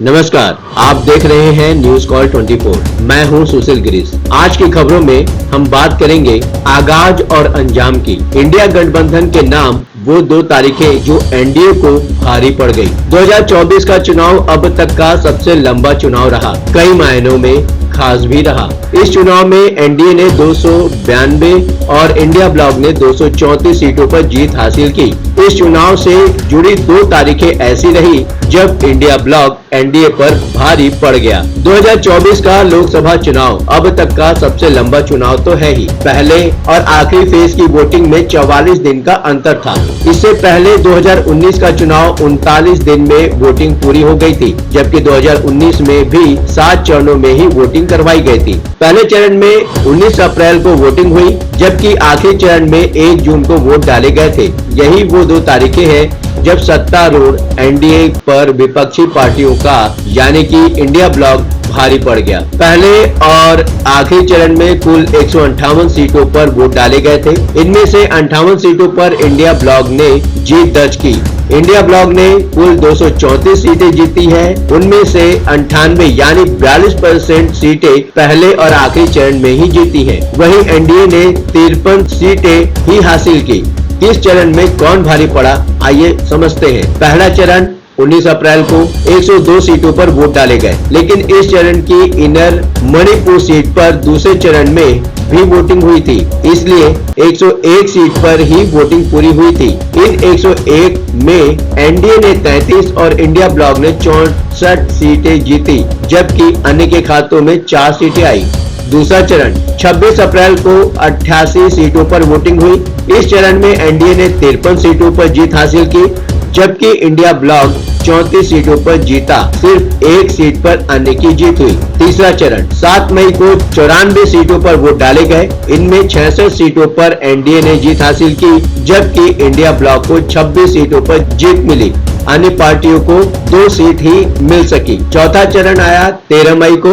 नमस्कार, आप देख रहे हैं न्यूज कॉल 24। मैं हूं सुशील गिरीश। आज की खबरों में हम बात करेंगे आगाज और अंजाम की। इंडिया गठबंधन के नाम वो 2 तारीखें जो एनडीए को भारी पड़ गई। 2024 का चुनाव अब तक का सबसे लंबा चुनाव रहा, कई मायनों में खास भी रहा। इस चुनाव में एनडीए ने 292 और इंडिया ब्लॉक ने 234 सीटों पर जीत हासिल की। इस चुनाव से जुड़ी 2 तारीखें ऐसी रही जब इंडिया ब्लॉक एनडीए पर भारी पड़ गया। 2024 का लोकसभा चुनाव अब तक का सबसे लंबा चुनाव तो है ही। पहले और आखिरी फेज की वोटिंग में 44 दिन का अंतर था। इससे पहले 2019 का चुनाव 39 दिन में वोटिंग पूरी हो गई थी, जबकि 2019 में भी 7 चरणों में ही वोटिंग करवाई गई थी। पहले चरण में 19 अप्रैल को वोटिंग हुई, जबकि आखिरी चरण में 1 जून को वोट डाले गए थे। यही वो 2 तारीखें हैं जब सत्तारूढ़ एनडीए पर विपक्षी पार्टियों का यानी कि इंडिया ब्लॉक भारी पड़ गया। पहले और आखिरी चरण में कुल 158 सीटों पर वोट डाले गए थे। इनमें से 58 सीटों पर इंडिया ब्लॉक ने जीत दर्ज की। इंडिया ब्लॉक ने कुल 234 सीटें जीती हैं। उनमें से 98 यानी 42% सीटें पहले और आखिरी चरण में ही जीती हैं। वहीं एनडीए ने 53 सीटें ही हासिल की। इस चरण में कौन भारी पड़ा, आइए समझते हैं। पहला चरण 19 अप्रैल को 102 सीटों पर वोट डाले गए, लेकिन इस चरण की इनर मणिपुर सीट पर दूसरे चरण में भी वोटिंग हुई थी, इसलिए 101 सीट पर ही वोटिंग पूरी हुई थी। इन 101 में एनडीए ने 33 और इंडिया ब्लॉक ने 64 सीटें जीती, जबकि अन्य के खातों में 4 सीटें आई। दूसरा चरण 26 अप्रैल को 88 सीटों पर वोटिंग हुई। इस चरण में एनडीए ने 53 सीटों पर जीत हासिल की, जबकि इंडिया ब्लॉक 34 सीटों पर जीता। सिर्फ 1 सीट पर अन्य की जीत हुई। तीसरा चरण 7 मई को 94 सीटों पर वोट डाले गए। इनमें 66 सीटों पर एनडीए ने जीत हासिल की, जबकि इंडिया ब्लॉक को 26 सीटों पर जीत मिली। अन्य पार्टियों को 2 सीट ही मिल सकी। चौथा चरण आया 13 मई को।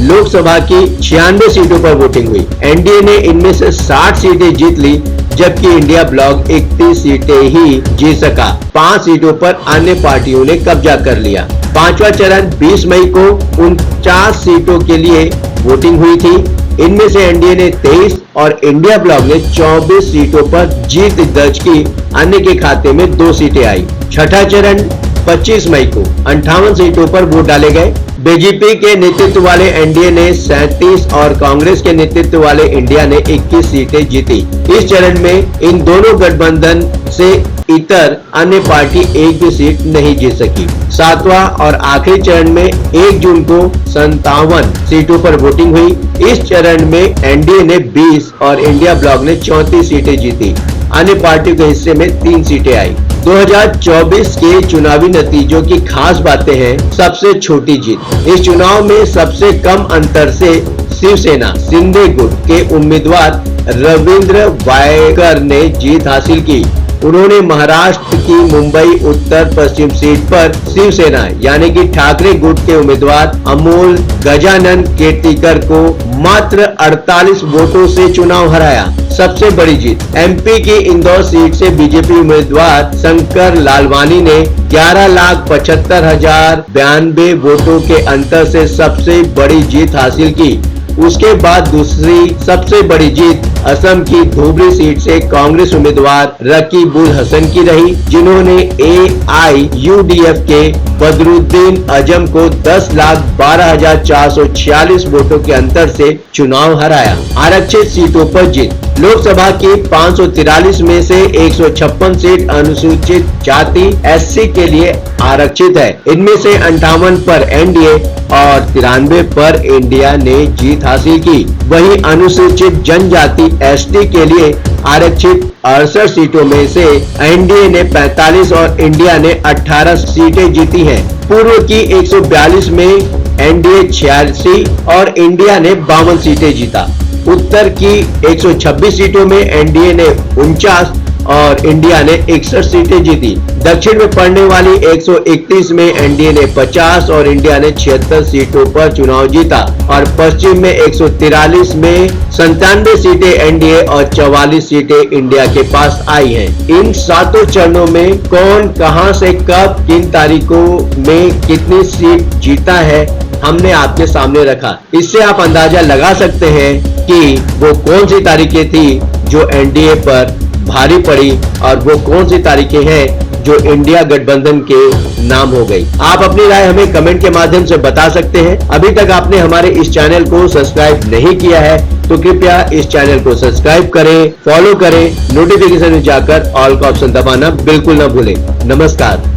लोकसभा की 96 सीटों पर वोटिंग हुई। एनडीए ने इनमें से 60 सीटें जीत ली, जबकि इंडिया ब्लॉक 31 सीटें ही जीत सका। 5 सीटों पर अन्य पार्टियों ने कब्जा कर लिया। पांचवा चरण 20 मई को 49 सीटों के लिए वोटिंग हुई थी। इनमें से एनडीए ने 23 और इंडिया ब्लॉक ने 24 सीटों पर जीत दर्ज की। अन्य के खाते में 2 सीटें आई। छठा चरण 25 मई को 58 सीटों पर वोट डाले गए। बीजेपी के नेतृत्व वाले एनडीए ने 37 और कांग्रेस के नेतृत्व वाले इंडिया ने 21 सीटें जीती। इस चरण में इन दोनों गठबंधन से इतर अन्य पार्टी एक भी सीट नहीं जीत सकी। 7वां और आखिरी चरण में 1 जून को 57 सीटों पर वोटिंग हुई। इस चरण में एनडीए ने 20 और इंडिया ब्लॉक ने 34 सीटें जीती। अन्य पार्टियों के हिस्से में 3 सीटें आई। 2024 के चुनावी नतीजों की खास बातें हैं। सबसे छोटी जीत। इस चुनाव में सबसे कम अंतर से शिवसेना शिंदे गुट के उम्मीदवार रविंद्र वायकर ने जीत हासिल की। उन्होंने महाराष्ट्र की मुंबई उत्तर पश्चिम सीट पर शिवसेना यानी कि ठाकरे गुट के उम्मीदवार अमोल गजानन कीर्तिकर को मात्र 48 वोटों से चुनाव हराया। सबसे बड़ी जीत एमपी की इंदौर सीट से बीजेपी उम्मीदवार शंकर लालवानी ने 11,75,092 वोटों के अंतर से सबसे बड़ी जीत हासिल की। उसके बाद दूसरी सबसे बड़ी जीत असम की धुबरी सीट से कांग्रेस उम्मीदवार रकीबुल हसन की रही, जिन्होंने एआईयूडीएफ के बदरुद्दीन आजम को 10,12,446 वोटों के अंतर से चुनाव हराया। आरक्षित सीटों पर जीत। लोकसभा की 543 में से 156 सीट अनुसूचित जाति एससी के लिए आरक्षित है। इनमें से 58 पर एनडीए और 93 पर इंडिया ने जीत हासिल की। वहीं अनुसूचित जनजाति एसटी के लिए आरक्षित 68 सीटों में से एनडीए ने 45 और इंडिया ने 18 सीटें जीती हैं। पूर्व की 142 में एनडीए 86 और इंडिया ने 52 सीटें जीता। उत्तर की 126 सीटों में एनडीए ने 49 और इंडिया ने 61 सीटें जीती। दक्षिण में पड़ने वाली 131 में एनडीए ने 50 और इंडिया ने 76 सीटों पर चुनाव जीता और पश्चिम में 143 में 97 सीटें एनडीए और 44 सीटें इंडिया के पास आई हैं। इन 7 चरणों में कौन कहां से कब किन तारीखों में कितनी सीट जीता है हमने आपके सामने रखा। इससे आप अंदाजा लगा सकते हैं कि वो कौन सी तारीखें थी जो एनडीए पर भारी पड़ी और वो कौन सी तारीखें हैं जो इंडिया गठबंधन के नाम हो गई। आप अपनी राय हमें कमेंट के माध्यम से बता सकते हैं। अभी तक आपने हमारे इस चैनल को सब्सक्राइब नहीं किया है तो कृपया इस चैनल को सब्सक्राइब करें, फॉलो करें, नोटिफिकेशन में जाकर ऑल का ऑप्शन दबाना बिल्कुल न भूलें। नमस्कार।